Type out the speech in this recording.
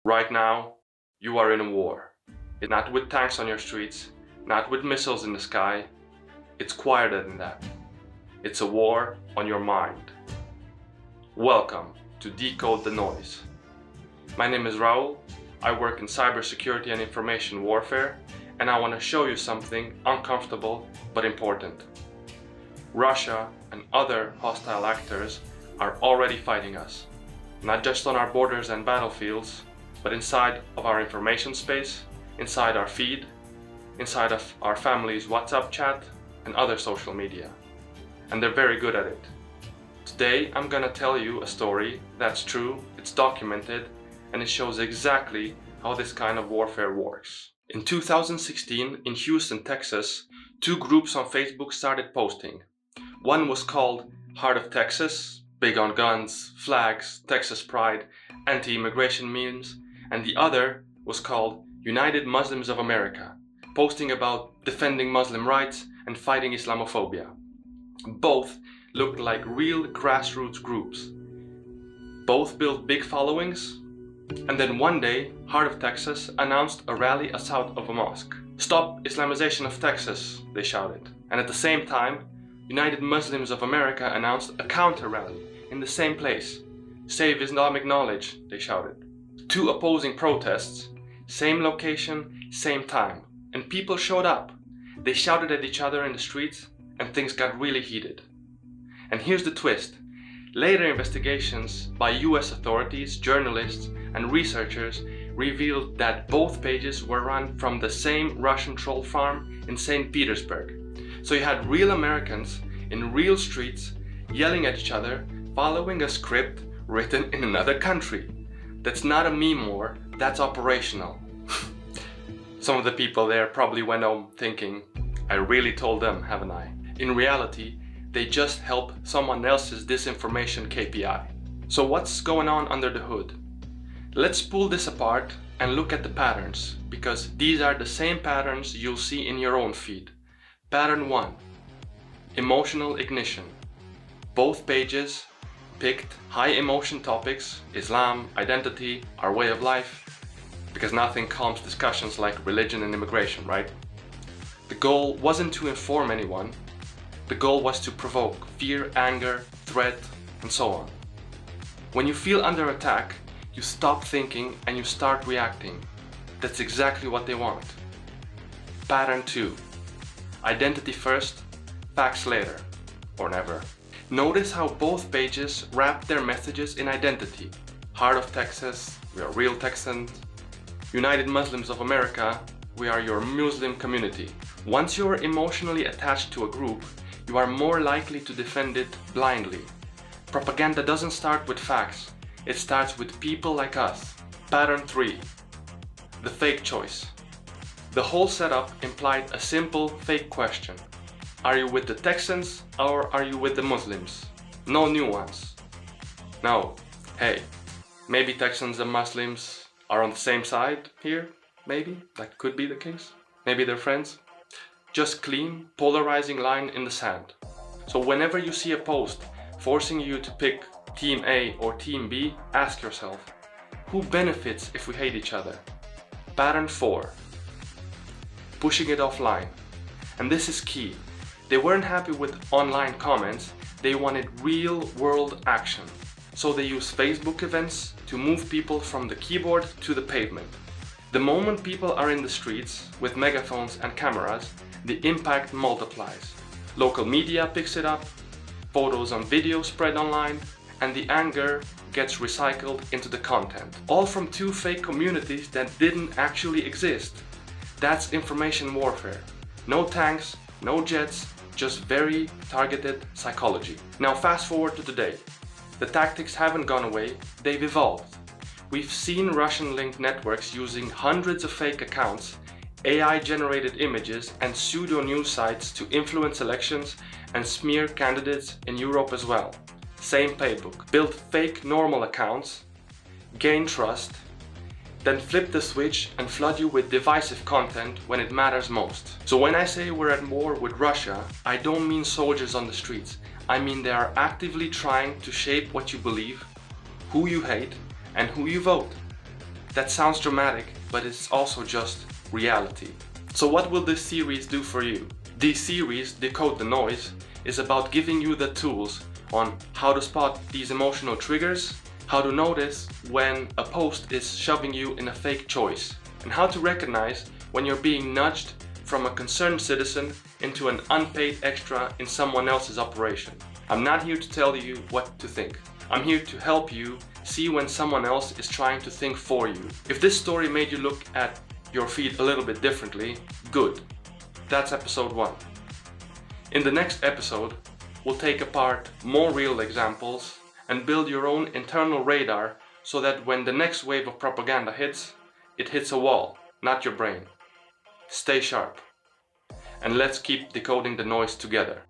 Right now, you are in a war. It's not with tanks on your streets, not with missiles in the sky. It's quieter than that. It's a war on your mind. Welcome to Decode the Noise. My name is Raul. I work in cybersecurity and information warfare, and I want to show you something uncomfortable but important. Russia and other hostile actors are already fighting us, not just on our borders and battlefields, but inside of our information space, inside our feed, inside of our family's WhatsApp chat and other social media. And they're very good at it. Today I'm gonna tell you a story that's true, it's documented, and it shows exactly how this kind of warfare works. In 2016, in Houston, Texas, two groups on Facebook started posting. One was called Heart of Texas, big on guns, flags, Texas pride, anti-immigration memes, and the other was called United Muslims of America, posting about defending Muslim rights and fighting Islamophobia. Both looked like real grassroots groups. Both built big followings, and then one day, Heart of Texas announced a rally outside of a mosque. "Stop Islamization of Texas," they shouted. And at the same time, United Muslims of America announced a counter-rally in the same place. "Save Islamic knowledge," they shouted. Two opposing protests, same location, same time, and people showed up. They shouted at each other in the streets, and things got really heated. And here's the twist. Later investigations by US authorities, journalists, and researchers revealed that both pages were run from the same Russian troll farm in St. Petersburg. So you had real Americans in real streets yelling at each other, following a script written in another country. That's not a meme war, that's operational. Some of the people there probably went home thinking, I really told them, haven't I? In reality, they just helped someone else's disinformation KPI. So what's going on under the hood? Let's pull this apart and look at the patterns, because these are the same patterns you'll see in your own feed. Pattern 1. Emotional ignition. Both pages picked high emotion topics, Islam, identity, our way of life, because nothing calms discussions like religion and immigration, right? The goal wasn't to inform anyone. The goal was to provoke fear, anger, threat, and so on. When you feel under attack, you stop thinking and you start reacting. That's exactly what they want. Pattern 2. Identity first, facts later, or never. Notice how both pages wrap their messages in identity. Heart of Texas, we are real Texans. United Muslims of America, we are your Muslim community. Once you are emotionally attached to a group, you are more likely to defend it blindly. Propaganda doesn't start with facts, it starts with people like us. Pattern 3. The fake choice. The whole setup implied a simple fake question. Are you with the Texans or are you with the Muslims? No nuance. No, hey, maybe Texans and Muslims are on the same side here, maybe, that could be the case. Maybe they're friends. Just clean, polarizing line in the sand. So whenever you see a post forcing you to pick Team A or Team B, ask yourself, who benefits if we hate each other? Pattern 4. Pushing it offline. And this is key. They weren't happy with online comments, they wanted real-world action. So they used Facebook events to move people from the keyboard to the pavement. The moment people are in the streets with megaphones and cameras, the impact multiplies. Local media picks it up, photos and videos spread online, and the anger gets recycled into the content. All from two fake communities that didn't actually exist. That's information warfare. No tanks, no jets, just very targeted psychology. Now fast forward to today. The tactics haven't gone away, they've evolved. We've seen Russian-linked networks using hundreds of fake accounts, AI-generated images, and pseudo-news sites to influence elections and smear candidates in Europe as well. Same playbook. Build fake normal accounts, gain trust, then flip the switch and flood you with divisive content when it matters most. So when I say we're at war with Russia, I don't mean soldiers on the streets. I mean they are actively trying to shape what you believe, who you hate, and who you vote. That sounds dramatic, but it's also just reality. So what will this series do for you? This series, Decode the Noise, is about giving you the tools on how to spot these emotional triggers, how to notice when a post is shoving you in a fake choice, and how to recognize when you're being nudged from a concerned citizen into an unpaid extra in someone else's operation. I'm not here to tell you what to think. I'm here to help you see when someone else is trying to think for you. If this story made you look at your feed a little bit differently, good. That's episode 1. In the next episode, we'll take apart more real examples and build your own internal radar so that when the next wave of propaganda hits, it hits a wall, not your brain. Stay sharp. And let's keep decoding the noise together.